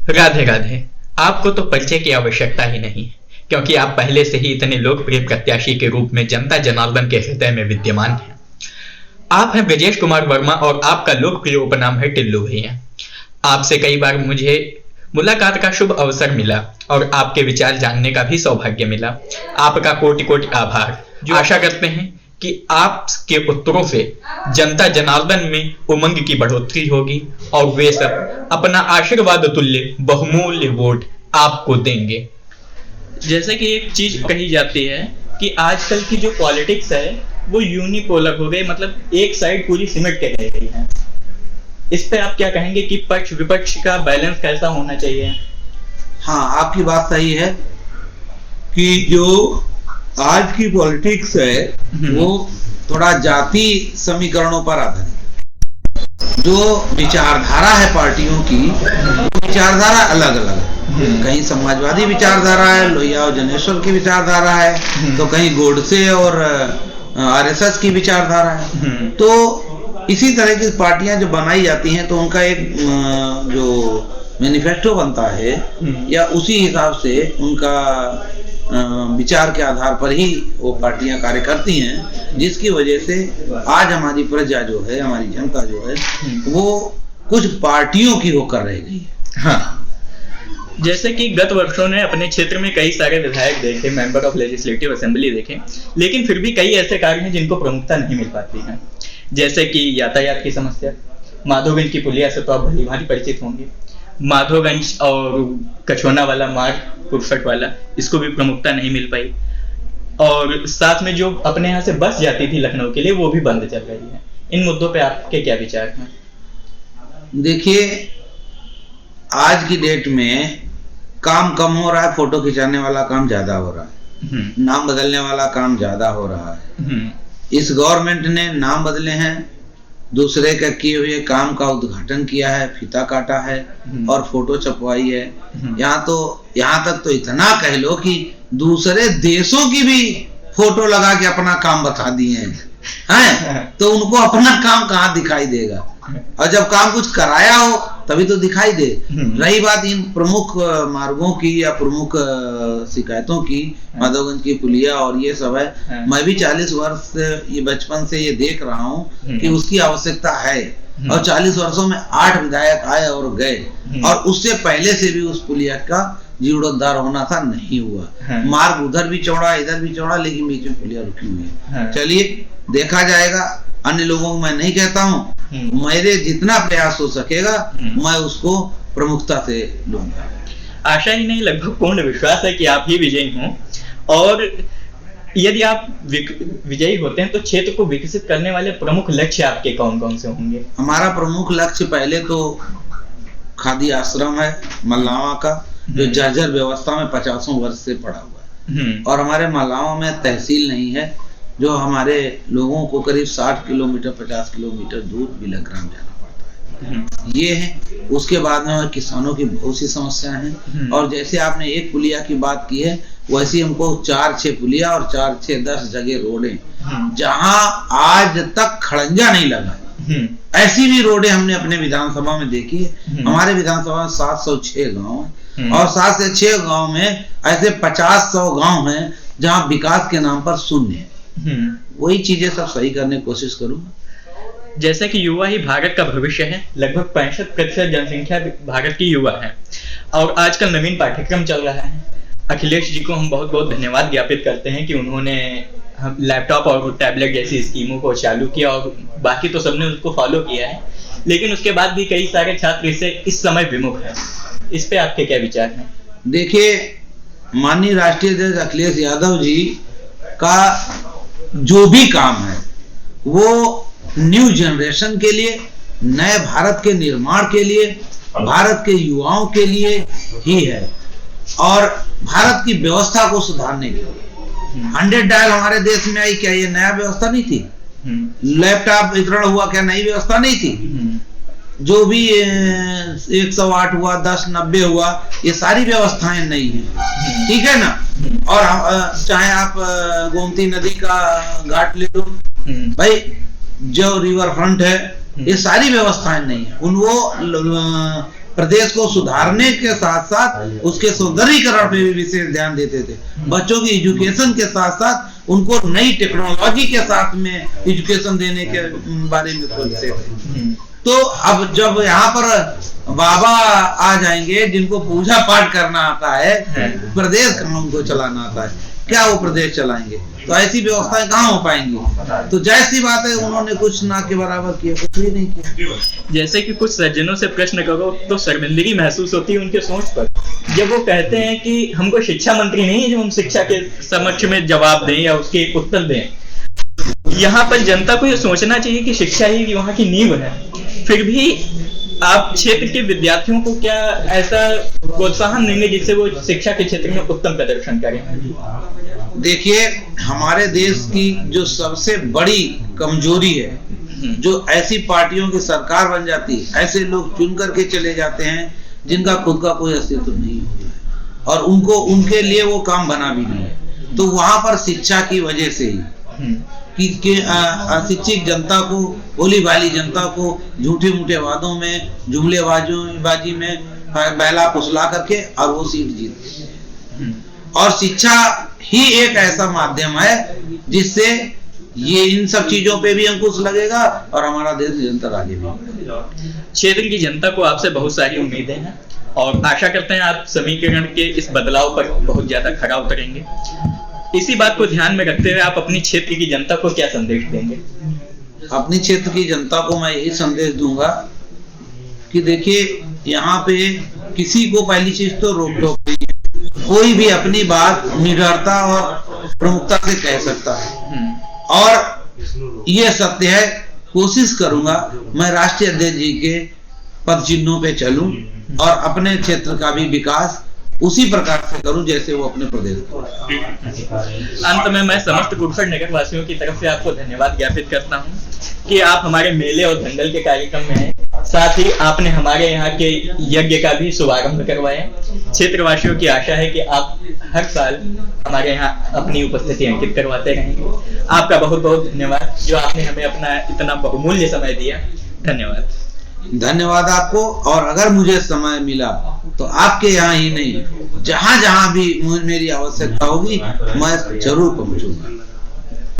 राधे राधे। आपको तो परिचय की आवश्यकता ही नहीं है, क्योंकि आप पहले से ही इतने लोकप्रिय प्रत्याशी के रूप में जनता जनार्दन के हृदय में विद्यमान हैं। आप हैं ब्रजेश कुमार वर्मा और आपका लोकप्रिय उपनाम है टिल्लू भैया। आपसे कई बार मुझे मुलाकात का शुभ अवसर मिला और आपके विचार जानने का भी सौभाग्य मिला। आपका कोटि कोटि आभार। जो आशा करते हैं कि आपके उत्तरों से जनता जनार्दन में उमंग की बढ़ोतरी होगी और वे सब अपना आशीर्वाद तुल्य बहुमूल्य वोट आपको देंगे। जैसे कि एक चीज कही जाती है कि आजकल की जो पॉलिटिक्स है वो यूनिपोलर हो गई, मतलब एक साइड पूरी सिमट के रह गई है। इस पे आप क्या कहेंगे कि पक्ष विपक्ष का बैलेंस कैसा होना चाहिए? हाँ, आपकी बात सही है कि जो आज की पॉलिटिक्स है वो थोड़ा जाति समीकरणों पर आधारित। जो विचारधारा है पार्टियों की, विचारधारा अलग अलग है। कहीं समाजवादी विचारधारा है, लोहिया और जनेश्वर की विचारधारा है, तो कहीं गोडसे और आरएसएस की विचारधारा है। तो इसी तरह की पार्टियां जो बनाई जाती हैं तो उनका एक जो मैनिफेस्टो बनता है या उसी हिसाब से उनका विचार के आधार पर ही वो पार्टियां कार्य करती हैं, जिसकी वजह से आज हमारी प्रजा जो है, हमारी जनता जो है, वो कुछ पार्टियों की होकर रह गई है। हाँ, जैसे कि गत वर्षों ने अपने क्षेत्र में कई सारे विधायक देखे, मेंबर ऑफ लेजिस्लेटिव असेंबली देखे, लेकिन फिर भी कई ऐसे कार्य हैं जिनको प्रमुखता नहीं मिल पाती है। जैसे कि यातायात की समस्या, माधोगंज की पुलिया से तो आप भली भांति परिचित होंगे। माधोगंज और कछोना वाला मार्ग, कुरसट वाला, इसको भी प्रमुखता नहीं मिल पाई। और साथ में जो अपने यहाँ से बस जाती थी लखनऊ के लिए, वो भी बंद चल रही है। इन मुद्दों पे आपके क्या विचार हैं? देखिए, आज की डेट में काम कम हो रहा है, फोटो खिंचाने वाला काम ज्यादा हो रहा है, नाम बदलने वाला काम ज्यादा हो रहा है। इस गवर्नमेंट ने नाम बदले हैं, दूसरे का किए हुए काम का उद्घाटन किया है, फीता काटा है और फोटो छपवाई है। यहाँ तक तो इतना कह लो कि दूसरे देशों की भी फोटो लगा के अपना काम बता दिए हैं। तो उनको अपना काम कहाँ दिखाई देगा? और जब काम कुछ कराया हो तभी तो दिखाई दे। रही बात इन प्रमुख मार्गों की या प्रमुख शिकायतों की, माधोगंज की पुलिया और ये सब है, मैं भी 40 वर्ष से, ये बचपन से ये देख रहा हूँ कि उसकी आवश्यकता है। और 40 वर्षों में 8 विधायक आए और गए, और उससे पहले से भी उस पुलिया का जीर्णोद्धार होना था, नहीं हुआ। मार्ग उधर भी चौड़ा, इधर भी चौड़ा, लेकिन बीच में पुलिया रुकी हुई है। चलिए, देखा जाएगा। अन्य लोगों को मैं नहीं कहता हूँ, मेरे जितना प्रयास हो सकेगा मैं उसको प्रमुखता से लूंगा। आशा ही नहीं, लगभग पूर्ण विश्वास है कि आप ही विजयी हों। और यदि आप विजयी होते हैं तो क्षेत्र को विकसित करने वाले प्रमुख लक्ष्य आपके कौन कौन से होंगे? हमारा प्रमुख लक्ष्य पहले तो खादी आश्रम है मल्लावा का, जो जर्जर व्यवस्था में 50 वर्ष से पड़ा हुआ है। और हमारे मल्लावा में तहसील नहीं है, जो हमारे लोगों को करीब 60 किलोमीटर 50 किलोमीटर दूर बिलग्राम जाना पड़ता है। ये है। उसके बाद में किसानों की बहुत सी समस्याएं हैं। और जैसे आपने एक पुलिया की बात की है, वैसे हमको 4-6 पुलिया और 4-6-10 जगह रोडें जहां आज तक खड़ंजा नहीं लगा, ऐसी भी रोडें हमने अपने विधानसभा में देखी है। हमारे विधानसभा में 706 गाँव है, और 7 से 6 गाँव में ऐसे 50-100 गाँव हैं जहाँ विकास के नाम पर शून्य है। वही चीजें सब सही करने की कोशिश करूंगा। जैसे कि युवा ही भारत का भविष्य है, लगभग 65% जनसंख्या भारत की युवा है, और आजकल नवीन पाठ्यक्रम चल रहा है। अखिलेश जी को हम बहुत बहुत धन्यवाद ज्ञापित करते हैं कि उन्होंने लैपटॉप और टैबलेट जैसी स्कीमों को चालू किया, और बाकी तो सबने उसको फॉलो किया है, लेकिन उसके बाद भी कई सारे छात्र इससे इस समय विमुख हैं। इस पे आपके क्या विचार हैं? देखिए, माननीय राष्ट्रीय अध्यक्ष अखिलेश यादव जी का जो भी काम है वो न्यू जनरेशन के लिए, नए भारत के निर्माण के लिए, भारत के युवाओं के लिए ही है, और भारत की व्यवस्था को सुधारने के लिए। 100 डायल हमारे देश में आई, क्या ये नया व्यवस्था नहीं थी? लैपटॉप वितरण हुआ, क्या नई व्यवस्था नहीं थी? जो भी 108 हुआ, 1090 हुआ, ये सारी व्यवस्थाएं नई हैं, ठीक है ना? और चाहे आप गोमती नदी का घाट ले लो, भाई जो रिवर फ्रंट है, ये सारी व्यवस्थाएं नहीं है। उन वो प्रदेश को सुधारने के साथ साथ उसके सौंदर्यीकरण पे भी विशेष ध्यान देते थे। बच्चों की एजुकेशन के साथ साथ उनको नई टेक्नोलॉजी के साथ में एजुकेशन देने के बारे में सोचते थे। तो अब जब यहाँ पर बाबा आ जाएंगे जिनको पूजा पाठ करना आता है, प्रदेश काम को चलाना आता है, क्या वो प्रदेश चलाएंगे? तो ऐसी व्यवस्थाएं कहाँ हो पाएंगी? तो जैसी बात है, उन्होंने कुछ ना के बराबर किया, कुछ भी नहीं किया। जैसे कि कुछ सज्जनों से प्रश्न करो तो शर्मिंदगी महसूस होती है उनके सोच पर, जब वो कहते हैं कि हमको शिक्षा मंत्री नहीं है जो हम शिक्षा के समक्ष में जवाब दें या उसके उत्तर दें। यहाँ पर जनता को ये सोचना चाहिए कि शिक्षा ही वहाँ की नींव है। फिर भी आप क्षेत्र के विद्यार्थियों को क्या ऐसा प्रोत्साहन देंगे जिससे वो शिक्षा के क्षेत्र में उत्तम प्रदर्शन करें? देखिए, हमारे देश की जो सबसे बड़ी कमजोरी है, जो ऐसी पार्टियों की सरकार बन जाती है, ऐसे लोग चुन करके चले जाते हैं जिनका खुद का कोई अस्तित्व नहीं होता है और उनको उनके लिए वो काम बना भी नहीं है। तो वहां पर शिक्षा की वजह से ही कि अशिक्षित जनता को, भोली भाली जनता को झूठे मूठे वादों में, जुमलेबाजी में बहला फुसला करके और वो सीट जीतते। और शिक्षा ही एक ऐसा माध्यम है जिससे ये इन सब चीजों पे भी अंकुश लगेगा और हमारा देश निरंतर आगे भी बढ़ेगा। क्षेत्र की जनता को आपसे बहुत सारी उम्मीदें हैं और आशा करते हैं आप समीकरण के इस बदलाव पर बहुत ज्यादा खरा उतरेंगे। इसी बात को ध्यान में रखते हुए आप अपनी क्षेत्र की जनता को क्या संदेश देंगे? अपनी क्षेत्र की जनता को मैं यही संदेश दूंगा कि देखिए, यहाँ पे किसी को पहली चीज तो रोक टोक नहीं है। कोई भी अपनी बात निडरता और प्रमुखता से कह सकता है और ये सत्य है। कोशिश करूंगा मैं राष्ट्रीय अध्यक्ष जी के पद चिन्हों पे चलूं और अपने क्षेत्र का भी विकास उसी प्रकार से करूं जैसे वो अपने प्रदेश को। अंत में मैं समस्त कुरसर नगर वासियों की तरफ से आपको धन्यवाद ज्ञापित करता हूं कि आप हमारे मेले और दंगल के कार्यक्रम में हैं। साथ ही आपने हमारे यहाँ के यज्ञ का भी शुभारंभ करवाया। क्षेत्रवासियों की आशा है कि आप हर साल हमारे यहाँ अपनी उपस्थिति अंकित करवाते रहेंगे। आपका बहुत बहुत धन्यवाद जो आपने हमें अपना इतना बहुमूल्य समय दिया। धन्यवाद। धन्यवाद आपको। और अगर मुझे समय मिला तो आपके यहाँ ही नहीं, जहां जहां भी मेरी आवश्यकता होगी मैं जरूर पहुंचूंगा।